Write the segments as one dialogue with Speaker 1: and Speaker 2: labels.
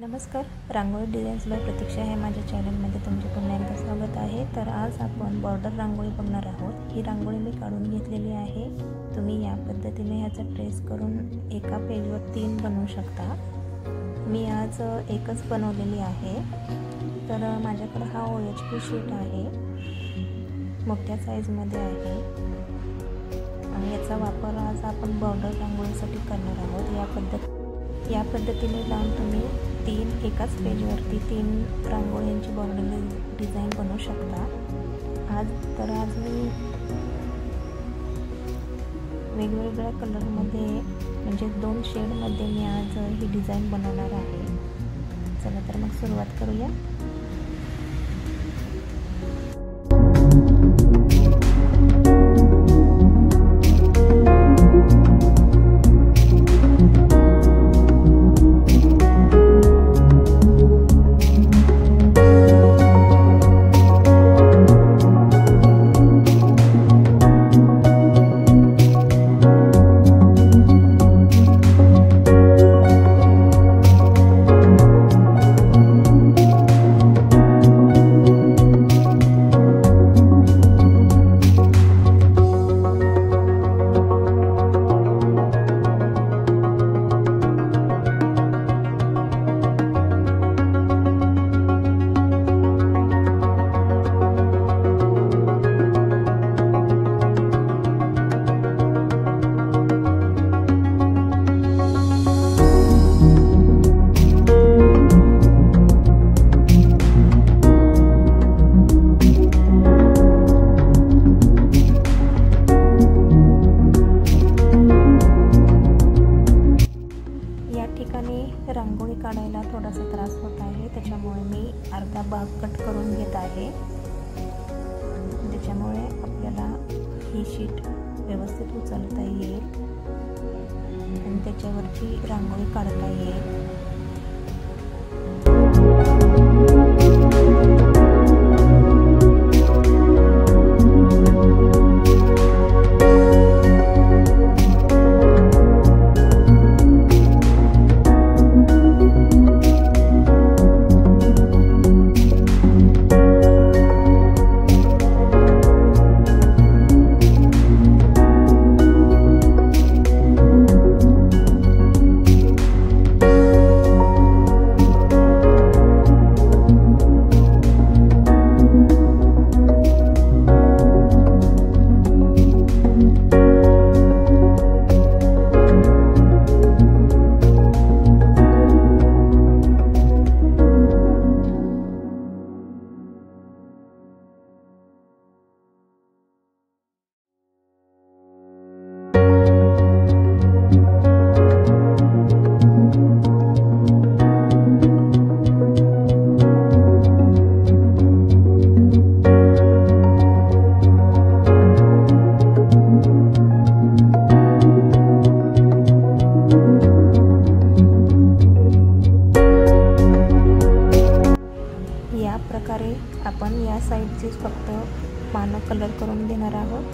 Speaker 1: नमस्कार, रांगोळी designs bye प्रतीक्षा हे माझ्या चॅनलमध्ये तुमचे पुन्हा एकदा स्वागत आहे। तर आज आपण बॉर्डर रांगोळी बघणार आहोत। ही रांगोळी मी काढून घेतलेली आहे। तुम्ही या पद्धतीने ह्याचा ट्रेस करून एका पेजवर 3 बनवू शकता। मी आज एकच बनवलेली आहे। तर माझ्याकडे हा OHP शीट आहे, मोठ्या साईजमध्ये आहे आणि याचा वापर आज आपण बॉर्डर रांगोळीसाठी करणार आहोत। या पद्धतीने लावून तुम्ही एकाच पेजवरती 3 रांगोळ्यांची बॉर्डर डिझाईन बनवू शकता। आज मी वेगवेगळ्या कलरमध्ये म्हणजे 2 शेडमध्ये मी आज ही डिझाईन बनवणार आहे। चला तर मग सुरुवात करूया। रांगोळी काढायला थोडासा त्रास होत आहे, त्याच्यामुळे मी अर्धा भाग कट करून घेत आहे। त्याच्यामुळे आपल्याला ही शीट व्यवस्थित उचलता येईल आणि त्याच्यावरची रांगोळी काढता येईल। प्रकारे आपण या साईडचे फक्त पानं कलर करून देणार आहोत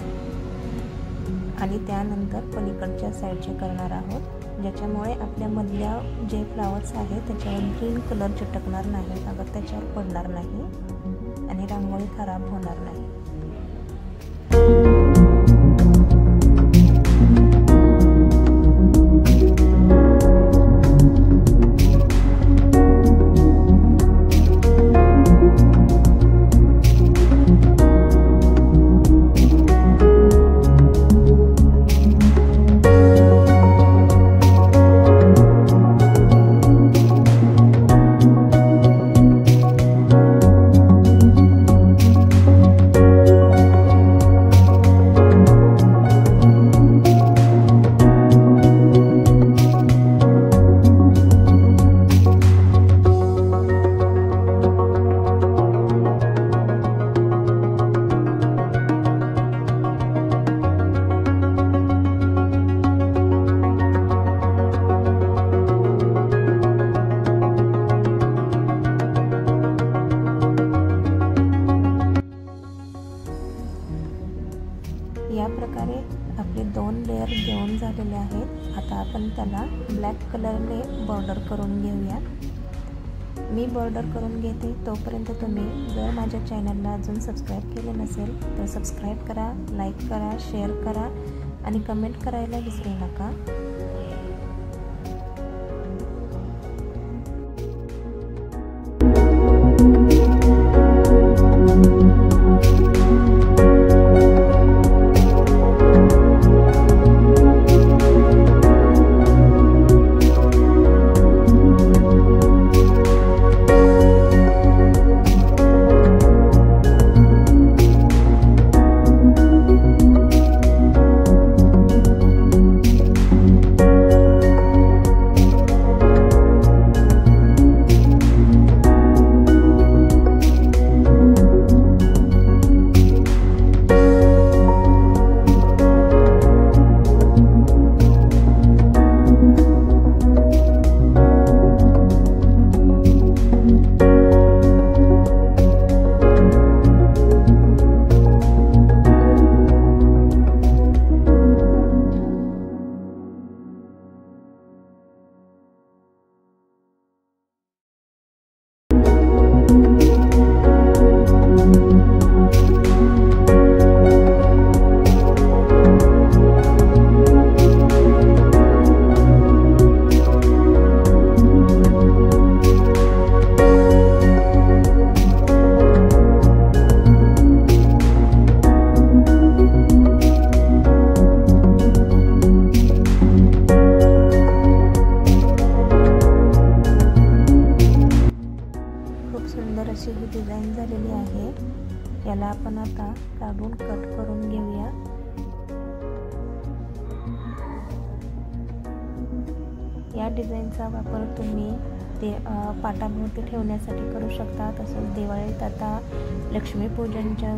Speaker 1: आणि त्यानंतर पलीकडच्या साईडचे करणार आहोत, ज्याच्यामुळे आपल्या मधल्या जे फ्लावर्स आहेत त्याच्यावर ग्रीन कलर चिटकणार नाही, अगर त्याच्यावर पडणार नाही आणि रांगोळी खराब होणार नाही। या प्रकारे आपले 2 लेयर घेऊन झालेले आहेत। आता आपण त्याला ब्लॅक कलरने बॉर्डर करून घेऊया। मी बॉर्डर करून घेते. तोपर्यंत तुम्ही जर माझ्या चॅनलला अजून सबस्क्राईब केलं नसेल तर सबस्क्राईब करा, लाईक करा, शेअर करा आणि कमेंट करायला विसरू नका. सुंदर अशी ही डिझाईन झालेली आहे. याला आपण आता काढून कट करून घेऊया. या डिझाईनचा वापर तुम्ही ते पाटाभोवती ठेवण्यासाठी करू शकता. तसंच दिवाळीत आता लक्ष्मीपूजनच्या